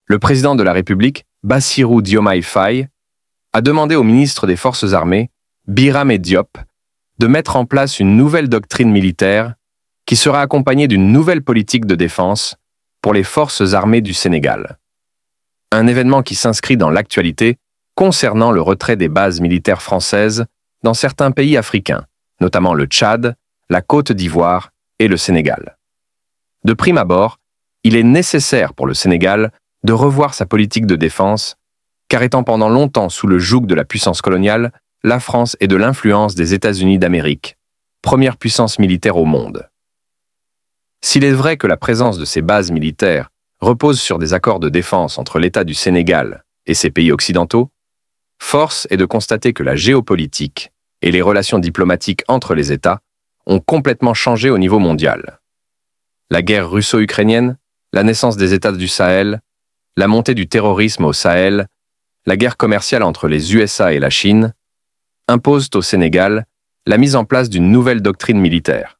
Le président de la République, Bassirou Diomaye Faye, a demandé au ministre des Forces armées, Birame Diop, de mettre en place une nouvelle doctrine militaire qui sera accompagnée d'une nouvelle politique de défense pour les forces armées du Sénégal. Un événement qui s'inscrit dans l'actualité concernant le retrait des bases militaires françaises dans certains pays africains, notamment le Tchad, la Côte d'Ivoire et le Sénégal. De prime abord, il est nécessaire pour le Sénégal de revoir sa politique de défense, car étant pendant longtemps sous le joug de la puissance coloniale, la France est de l'influence des États-Unis d'Amérique, première puissance militaire au monde. S'il est vrai que la présence de ces bases militaires repose sur des accords de défense entre l'État du Sénégal et ses pays occidentaux, force est de constater que la géopolitique et les relations diplomatiques entre les États ont complètement changé au niveau mondial. La guerre russo-ukrainienne, la naissance des États du Sahel, la montée du terrorisme au Sahel, la guerre commerciale entre les USA et la Chine, imposent au Sénégal la mise en place d'une nouvelle doctrine militaire.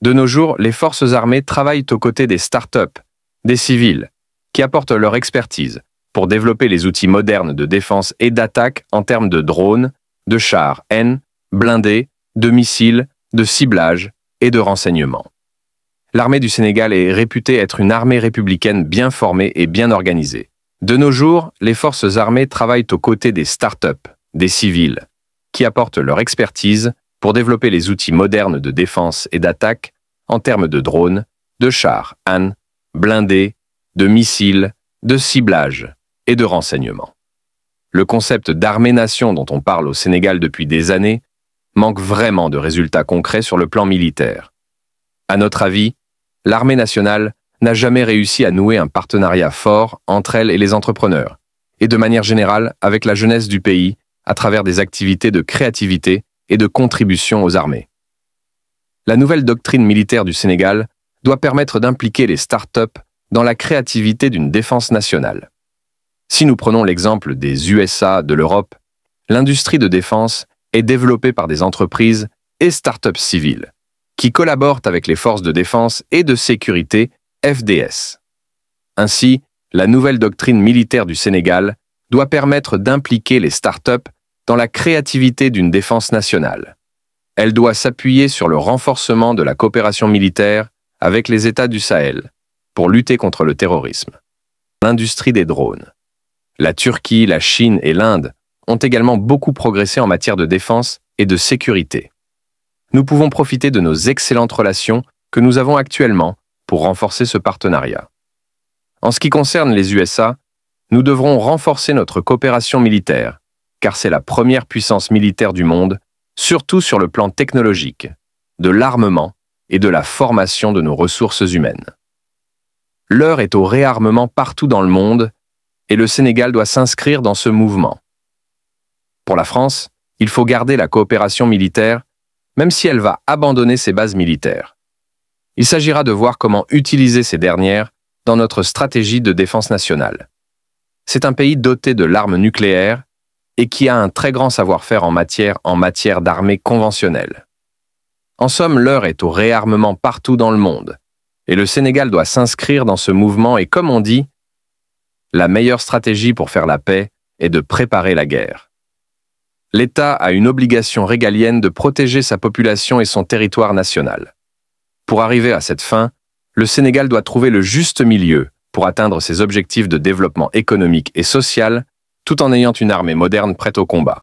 De nos jours, les forces armées travaillent aux côtés des start-up, des civils, qui apportent leur expertise pour développer les outils modernes de défense et d'attaque en termes de drones, de chars N, blindés, de missiles, de ciblage et de renseignement. L'armée du Sénégal est réputée être une armée républicaine bien formée et bien organisée. De nos jours, les forces armées travaillent aux côtés des start-up, des civils, qui apportent leur expertise pour développer les outils modernes de défense et d'attaque en termes de drones, de chars AN, blindés, de missiles, de ciblage et de renseignement. Le concept d'armée-nation dont on parle au Sénégal depuis des années manque vraiment de résultats concrets sur le plan militaire. À notre avis, l'armée nationale n'a jamais réussi à nouer un partenariat fort entre elle et les entrepreneurs, et de manière générale avec la jeunesse du pays à travers des activités de créativité et de contribution aux armées. La nouvelle doctrine militaire du Sénégal doit permettre d'impliquer les start-up dans la créativité d'une défense nationale. Si nous prenons l'exemple des USA, de l'Europe, l'industrie de défense est développée par des entreprises et start-up civiles, qui collaborent avec les forces de défense et de sécurité FDS. Ainsi, la nouvelle doctrine militaire du Sénégal doit permettre d'impliquer les start-up dans la créativité d'une défense nationale. Elle doit s'appuyer sur le renforcement de la coopération militaire avec les États du Sahel pour lutter contre le terrorisme. L'industrie des drones. La Turquie, la Chine et l'Inde ont également beaucoup progressé en matière de défense et de sécurité. Nous pouvons profiter de nos excellentes relations que nous avons actuellement pour renforcer ce partenariat. En ce qui concerne les USA, nous devrons renforcer notre coopération militaire, car c'est la première puissance militaire du monde, surtout sur le plan technologique, de l'armement et de la formation de nos ressources humaines. L'heure est au réarmement partout dans le monde et le Sénégal doit s'inscrire dans ce mouvement. Pour la France, il faut garder la coopération militaire, même si elle va abandonner ses bases militaires. Il s'agira de voir comment utiliser ces dernières dans notre stratégie de défense nationale. C'est un pays doté de l'arme nucléaire et qui a un très grand savoir-faire en matière d'armée conventionnelle. En somme, l'heure est au réarmement partout dans le monde, et le Sénégal doit s'inscrire dans ce mouvement et comme on dit, la meilleure stratégie pour faire la paix est de préparer la guerre. L'État a une obligation régalienne de protéger sa population et son territoire national. Pour arriver à cette fin, le Sénégal doit trouver le juste milieu pour atteindre ses objectifs de développement économique et social, tout en ayant une armée moderne prête au combat.